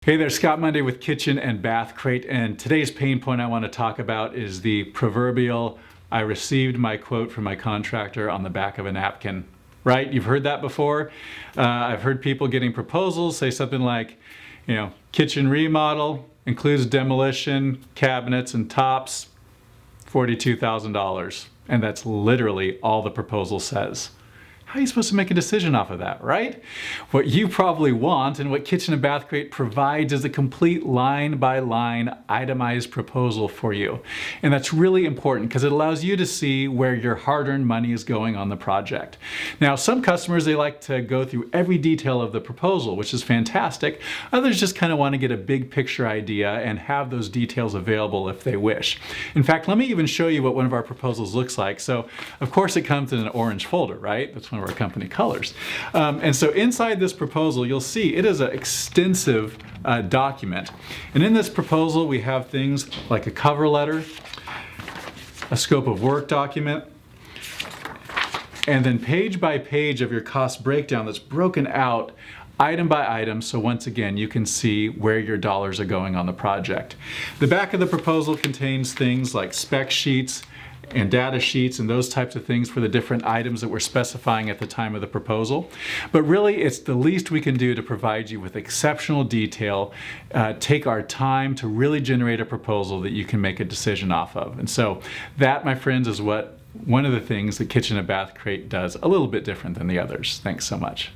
Hey there, Scott Monday with Kitchen and Bath Crate, and today's pain point I want to talk about is the proverbial I received my quote from my contractor on the back of a napkin. Right? You've heard that before. I've heard people getting proposals say something like, kitchen remodel, includes demolition, cabinets and tops, $42,000. And that's literally all the proposal says. How are you supposed to make a decision off of that, right? What you probably want and what Kitchen and Bath Crate provides is a complete line-by-line itemized proposal for you. And that's really important because it allows you to see where your hard-earned money is going on the project. Now, some customers, they like to go through every detail of the proposal, which is fantastic. Others just kind of want to get a big picture idea and have those details available if they wish. In fact, let me even show you what one of our proposals looks like. So, of course, it comes in an orange folder, right? That's one of our company colors. And so inside this proposal, you'll see it is an extensive document. And in this proposal, we have things like a cover letter, a scope of work document, and then page by page of your cost breakdown that's broken out item by item, so once again, you can see where your dollars are going on the project. The back of the proposal contains things like spec sheets and data sheets and those types of things for the different items that we're specifying at the time of the proposal. But really, it's the least we can do to provide you with exceptional detail, take our time to really generate a proposal that you can make a decision off of. And so that, my friends, is one of the things that Kitchen and Bath Crate does a little bit different than the others. Thanks so much.